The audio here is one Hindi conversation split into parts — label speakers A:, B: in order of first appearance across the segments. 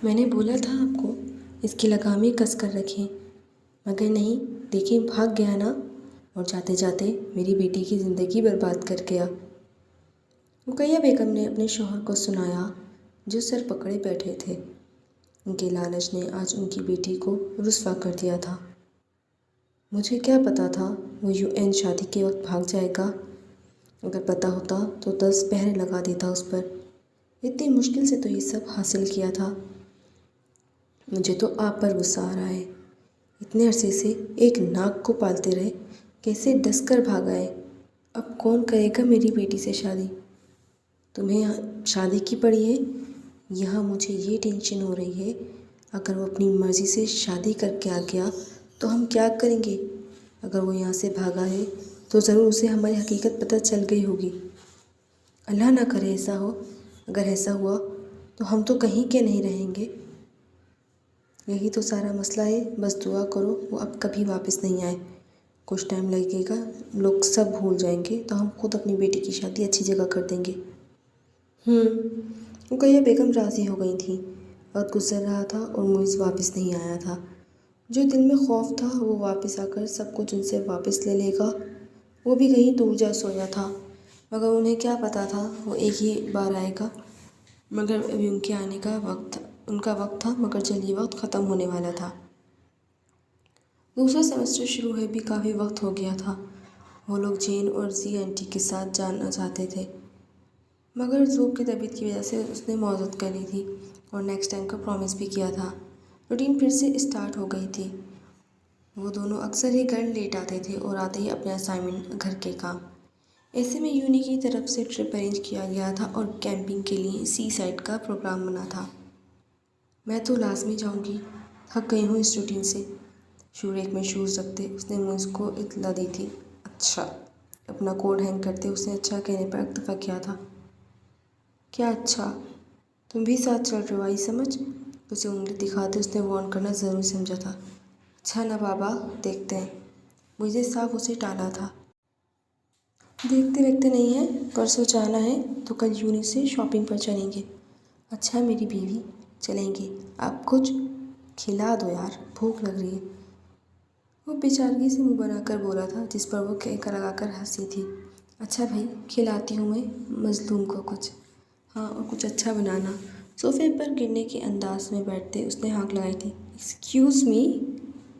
A: मैंने बोला था आपको इसकी लगामें कस कर रखें, मगर नहीं, देखिए भाग गया ना, और जाते जाते मेरी बेटी की ज़िंदगी बर्बाद कर गया। रुकैया बेगम ने अपने शौहर को सुनाया, जो सर पकड़े बैठे थे। उनके लालच ने आज उनकी बेटी को रुस्वा कर दिया था। मुझे क्या पता था वो यूएन शादी के वक्त भाग जाएगा। अगर पता होता तो 10 पहरे लगा देता उस पर। इतनी मुश्किल से तो ये सब हासिल किया था। मुझे तो आप पर गुस्सा आ रहा है। इतने अरसे से एक नाक को पालते रहे, कैसे डसकर भाग आए। अब कौन करेगा मेरी बेटी से शादी? तुम्हें यहाँ शादी की पड़ी है, यहाँ मुझे ये टेंशन हो रही है, अगर वो अपनी मर्ज़ी से शादी करके आ गया तो हम क्या करेंगे? अगर वो यहाँ से भागा है तो ज़रूर उसे हमारी हकीकत पता चल गई होगी। अल्लाह ना करे ऐसा हो। अगर ऐसा हुआ तो हम तो कहीं के नहीं रहेंगे। यही तो सारा मसला है। बस दुआ करो वो अब कभी वापस नहीं आए। कुछ टाइम लगेगा, लोग सब भूल जाएंगे, तो हम खुद अपनी बेटी की शादी अच्छी जगह कर देंगे। रुकैया बेगम राज़ी हो गई थी। वक्त गुजर रहा था और मुइज़ वापस नहीं आया था। जो दिल में खौफ था वो वापस आकर सब कुछ उनसे वापस ले लेगा, वो भी कहीं दूर जा सोया था। मगर उन्हें क्या पता था वो एक ही बार आएगा। मगर अभी उनके आने का उनका वक्त था, मगर जल्दी वक्त ख़त्म होने वाला था। दूसरा सेमेस्टर शुरू हुए भी काफ़ी वक्त हो गया था। वो लोग जेन और जी आंटी के साथ जाना चाहते थे, मगर ज़ूब की तबीयत की वजह से उसने मौजूद कर ली थी और नेक्स्ट टाइम का प्रॉमिस भी किया था। रूटीन फिर से स्टार्ट हो गई थी। वो दोनों अक्सर ही घर लेट आते थे और आते ही अपने असाइनमेंट, घर के काम। ऐसे में यूनी की तरफ से ट्रिप अरेंज किया गया था और कैंपिंग के लिए सी साइड का प्रोग्राम बना था। मैं तो लाजमी जाऊंगी, थक गई हूँ इस रूटीन से। शूरेक में शूज़ रखते उसने मुझको इत्तला दी थी। अच्छा। अपना कोड हैंग करते उसने अच्छा कहने पर इत्तफा किया था। क्या अच्छा? तुम भी साथ चल रहे हो आई समझ? उसे उंगली दिखाते उसने वार्न करना ज़रूरी समझा था। अच्छा ना बाबा, देखते हैं। मुझे साफ उसे टाला था। देखते देखते नहीं है, परसों जाना है तो कल यूनी से शॉपिंग पर चलेंगे। अच्छा मेरी बीवी, चलेंगे। आप कुछ खिला दो यार, भूख लग रही है। वो बेचारगी से मुंह बनाकर बोला था, जिस पर वो कहकर लगाकर हंसी थी। अच्छा भाई, खिलाती हूँ मैं मजलूम को कुछ। हाँ, और कुछ अच्छा बनाना। सोफे पर गिरने के अंदाज में बैठते उसने हाँक लगाई थी। एक्सक्यूज़ मी,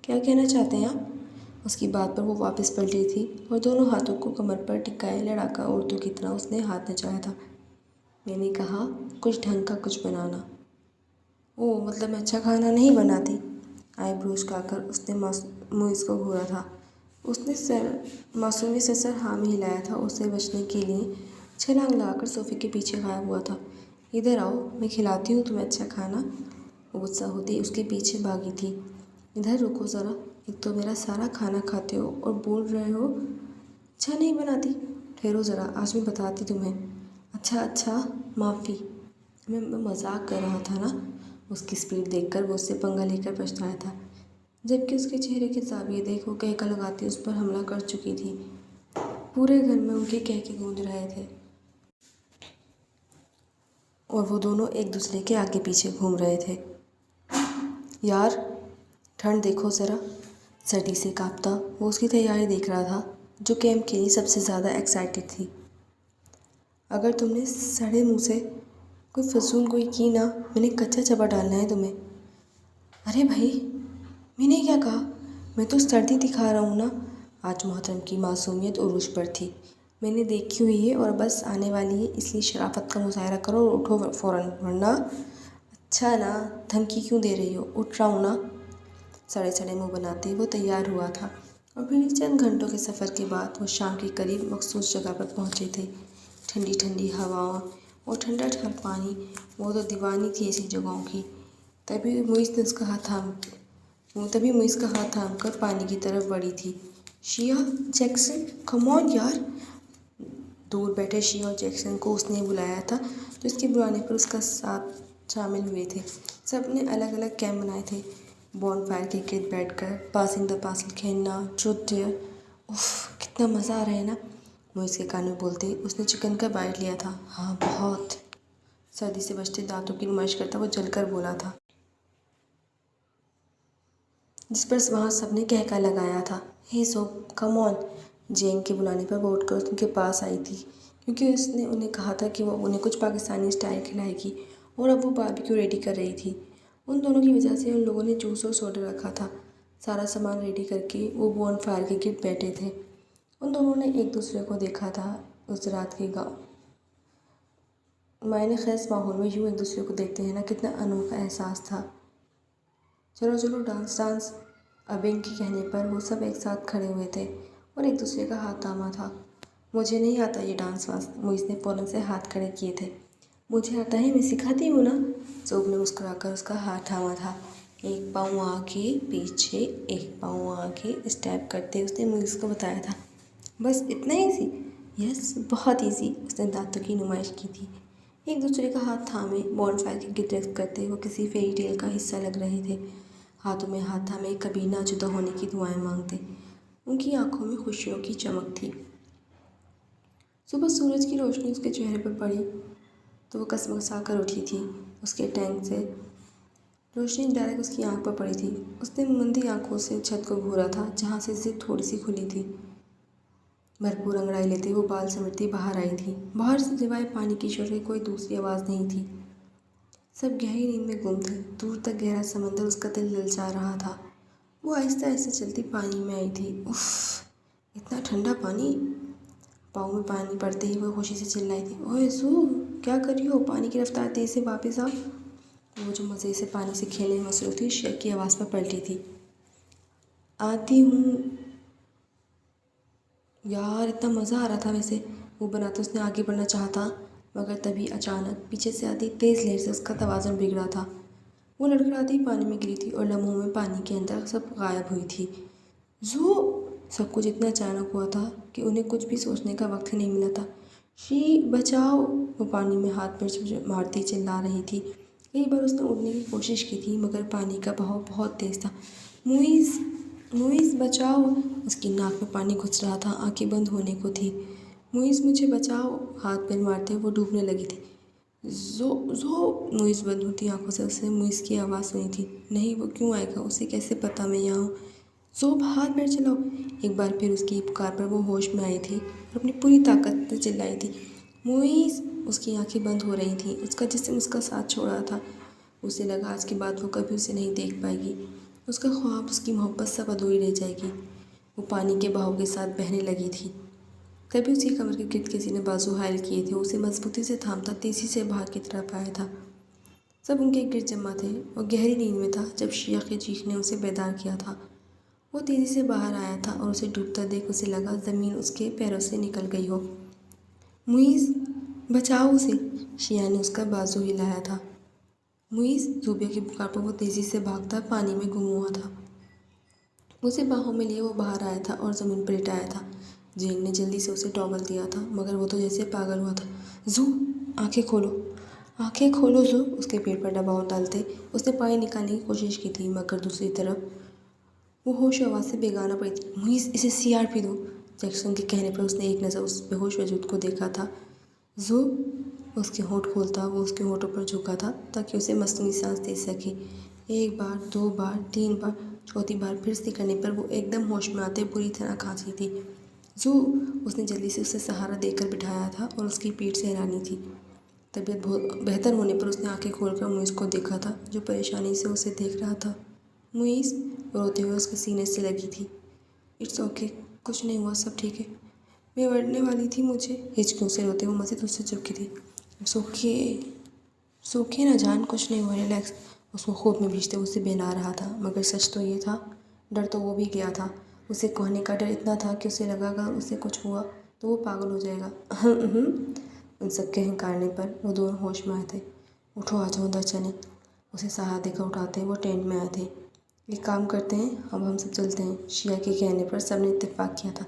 A: क्या कहना चाहते हैं आप? उसकी बात पर वो वापस पलटी थी और दोनों हाथों को कमर पर टिकाए लड़ाका औरतों की तरह उसने हाथ नचाया था। मैंने कहा कुछ ढंग का कुछ बनाना। ओह, मतलब मैं अच्छा खाना नहीं बनाती? आईब्रोज काकर उसने मुइज़ को घूरा था। उसने मासूमी से सर हाँ में हिलाया था। उससे बचने के लिए छलांग लगाकर सोफे के पीछे गायब हुआ था। इधर आओ, मैं खिलाती हूँ तुम्हें अच्छा खाना। वो गुस्सा होती उसके पीछे भागी थी। इधर रुको ज़रा, एक तो मेरा सारा खाना खाते हो और बोल रहे हो अच्छा नहीं बनाती। ठहरो ज़रा, आज मैं बताती तुम्हें। अच्छा, माफ़ी, मैं मजाक कर रहा था ना। उसकी स्पीड देखकर वो उससे पंगा लेकर पछताया था, जबकि उसके चेहरे के ज़ाविये देख वो कहका लगाती उस पर हमला कर चुकी थी। पूरे घर में उनके कहके गूंज रहे थे और वो दोनों एक दूसरे के आगे पीछे घूम रहे थे। यार, ठंड देखो ज़रा। सर्दी से कांपता वो उसकी तैयारी देख रहा था, जो कैंप के लिए सबसे ज़्यादा एक्साइटेड थी। अगर तुमने सड़े मुँह से कोई फजूल गोई की ना, मैंने कच्चा चबा डालना है तुम्हें। अरे भाई, मैंने क्या कहा? मैं तो सर्दी दिखा रहा हूँ ना। आज मोहतरम की मासूमियत उरूज पर थी। मैंने देखी हुई है और बस आने वाली है, इसलिए शराफत का मुजाहरा करो और उठो फ़ौरन, वरना। अच्छा ना, धमकी क्यों दे रही हो? उठ रहा हूँ ना। सड़े सड़े मुँह बनाते वो तैयार हुआ था और फिर चंद घंटों के सफ़र के बाद वो शाम के करीब मखसूस जगह पर पहुँचे थे। ठंडी ठंडी हवाओं और ठंडा ठंडा पानी, वो तो दीवानी थी ऐसी जगहों की। तभी मुइज़ का हाथ थाम कर पानी की तरफ बढ़ी थी। शिया, जैक्सन, कम ऑन यार। दूर बैठे शिया और जैक्सन को उसने बुलाया था, तो इसके बुलाने पर उसका साथ शामिल हुए थे। सब ने अलग अलग कैंप बनाए थे। बॉनफायर के गिर्द बैठकर पासिंग द पासिंग खेलना, ट्रूथ डेयर। उफ, कितना मज़ा आ रहा है ना। मुइज़ के कान में बोलते उसने चिकन का बाइट लिया था। हाँ, बहुत। सर्दी से बचते दांतों की नुमाइश करता वो जलकर बोला था। जिस पर वहाँ सबने कहका लगाया था, हे सो कम ऑन। जेन के बुलाने पर वो उठकर उनके पास आई थी, क्योंकि उसने उन्हें कहा था कि वो उन्हें कुछ पाकिस्तानी स्टाइल खिलाएगी, और अब वो बारबेक्यू रेडी कर रही थी। उन दोनों की वजह से उन लोगों ने जूस और सोडा रखा था। सारा सामान रेडी करके वो बॉन फायर के गिर्द बैठे थे। उन दोनों ने एक दूसरे को देखा था उस रात के गाँव मायने ख़ास माहौल में यूँ एक दूसरे को देखते हैं ना, कितना अनोखा एहसास था। चलो चलो डांस डांस। अबिंग के कहने पर वो सब एक साथ खड़े हुए थे और एक दूसरे का हाथ थामा था। मुझे नहीं आता ये डांस वांस, मुइज़ ने फ़ौरन से हाथ खड़े किए थे। मुझे आता है, मैं सिखाती हूँ ना। जोब ने मुस्कुराकर उसका हाथ थामा था। एक पाँव आगे पीछे, एक पाँव आगे स्टेप करते उसने मुइज़ को बताया था। बस इतना ईजी? यस, बहुत ईजी। उसने दांतों की नुमाइश की थी। एक दूसरे का हाथ थामे बॉनफायर की गिरफ्त करते वो किसी फेरी टेल का हिस्सा लग रहे थे। हाथों में हाथ थामे कभी ना जुदा होने की दुआएं मांगते। उनकी आंखों में खुशियों की चमक थी। सुबह सूरज की रोशनी उसके चेहरे पर पड़ी तो वो कसमसा कर उठी थी। उसके टैंक से रोशनी डायरेक्ट उसकी आंख पर पड़ी थी। उसने मंदी आंखों से छत को घूरा था, जहाँ से जिप थोड़ी सी खुली थी। भरपूर अंगड़ाई लेते वो बाल समेटती बाहर आई थी। बाहर से सिवाय पानी की शोर की कोई दूसरी आवाज़ नहीं थी। सब गहरी नींद में गुम थे। दूर तक गहरा समंदर उसका दिल ललचा रहा था। वो आहिस्ता आहिस्ता चलती पानी में आई थी। उफ, इतना ठंडा पानी। पाँव में पानी पड़ते ही वो खुशी से चिल्लाई थी, ओए सू, क्या कर रही हो? पानी की रफ्तार तेज से वापस आओ। वो जो मज़े से पानी से खेलने में मसरूफ़ थी, शेख की आवाज़ पर पलटी थी। आती हूँ यार। इतना मज़ा आ रहा था वैसे। वो बना तो उसने आगे बढ़ना चाहा था, मगर तभी अचानक पीछे से आती तेज़ लहर से उसका तवाज़ुन बिगड़ा था। वो लड़खड़ाती ही पानी में गिरी थी और लम्हों में पानी के अंदर सब गायब हुई थी। जो सब कुछ इतना अचानक हुआ था कि उन्हें कुछ भी सोचने का वक्त ही नहीं मिला था। शी बचाओ। वो पानी में हाथ पैर मारती चिल्ला रही थी। कई बार उसने उड़ने की कोशिश की थी, मगर पानी का बहाव बहुत तेज़ था। मुइज़, मुइज़ बचाओ। उसकी नाक में पानी घुस रहा था, आंखें बंद होने को थी। मुइज़ मुझे बचाओ। हाथ पैर मारते वो डूबने लगी थी। जो मुइज़ बंद होती आंखों से उसने मुइज़ की आवाज़ सुनी थी। नहीं, वो क्यों आएगा? उसे कैसे पता मैं यहाँ हूँ? ज़ोब, हाथ पैर चलाओ। एक बार फिर उसकी पुकार पर वो होश में आई थी और अपनी पूरी ताकत से चिल्लाई थी, मुइज़। उसकी आंखें बंद हो रही थीं। उसका जिस्म उसका साथ छोड़ रहा था। उसे लगा आज के बाद वो कभी उसे नहीं देख पाएगी। उसका ख्वाब, उसकी मोहब्बत सब अधूरी रह जाएगी। वो पानी के बहाव के साथ बहने लगी थी। तभी उसकी कमर के गिर्द किसी ने बाजू हायल किए थे। उसे मजबूती से थामता तेज़ी से बाहर की तरफ आया था। सब उनके गिर्द जमा थे और गहरी नींद में था जब शिया के चीख ने उसे बेदार किया था। वो तेज़ी से बाहर आया था और उसे डूबता देख उसे लगा ज़मीन उसके पैरों से निकल गई हो। मुइज़, बचाओ उसे। शिया ने उसका बाजू हिलाया था। मुइज़, ज़ूबिया की पुकार पर वो तेज़ी से भागता पानी में गुम हुआ था। उसे बाहों में लिए वो बाहर आया था और ज़मीन पर लेटाया था। जेन ने जल्दी से उसे टॉवल दिया था, मगर वो तो जैसे पागल हुआ था। जू, आंखें खोलो, आंखें खोलो जू। उसके पेट पर दबाव डालते उसने पानी निकालने की कोशिश की थी, मगर दूसरी तरफ वो होश आवाज़ से बेगाना पड़ी थी। मुइज़, इसे सीआरपी दो। जैक्सन के कहने पर उसने एक नज़र उस बेहोश वजूद को देखा था। जू, उसके होंठ खोलता वो उसके होंठों पर झुका था ताकि उसे मसनूई सांस दे सके। एक बार, दो बार, तीन बार, चौथी बार फिर से करने पर वो एकदम होश में आते बुरी तरह खांसी थी। जू, उसने जल्दी से उसे सहारा देकर बिठाया था और उसकी पीठ से हिलानी थी। तबीयत बहुत बेहतर होने पर उसने आंखें खोलकर मुइज़ को देखा था, जो परेशानी से उसे देख रहा था। मुइज़ रोते हुए उसके सीने से लगी थी। इट्स ओके, कुछ नहीं हुआ, सब ठीक है। मैं मरने वाली थी, मुझे। हिचकियों से रोते हुए मज़ीद उससे चिपकी थी। इट्स ओके, इट्स ओके ना जान, कुछ नहीं हुआ, रिलैक्स। उसको खूब में भीजते उसे बहला रहा था, मगर सच तो ये था, डर तो वो भी गया था। उसे कहने का डर इतना था कि उसे लगा अगर उसे कुछ हुआ तो वो पागल हो जाएगा। उन सब के हंकारने पर वो दोनों होश में आए थे। उठो, आ जाओ, अंदर चलें। उसे सहारा देकर उठाते वो टेंट में आए थे। एक काम करते हैं, अब हम सब चलते हैं। शिया के कहने पर सब ने इत्तेफाक किया था।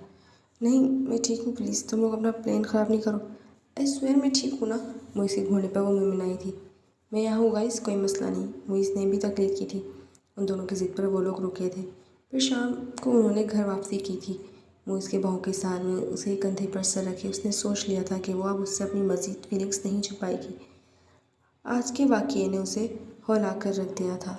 A: नहीं, मैं ठीक हूँ, प्लीज़ तुम लोग अपना प्लान ख़राब नहीं करो। आई स्वेयर मैं ठीक हूँ ना। मुइज़ के घोड़े पर वो मिनमिनाई थी। मैं यहाँ हूँ गाइस, कोई मसला नहीं। मुइज़ ने भी तकलीफ की थी। उन दोनों की ज़िद पर वो लोग रुके थे। फिर शाम को उन्होंने घर वापसी की थी। मुइज़ के बाहों के साथ में उसे कंधे पर सर रखे उसने सोच लिया था कि वो अब उससे अपनी मज़ीद फीलिंग्स नहीं छुपाएगी। आज के वाक़ये ने उसे हौला कर रख दिया था।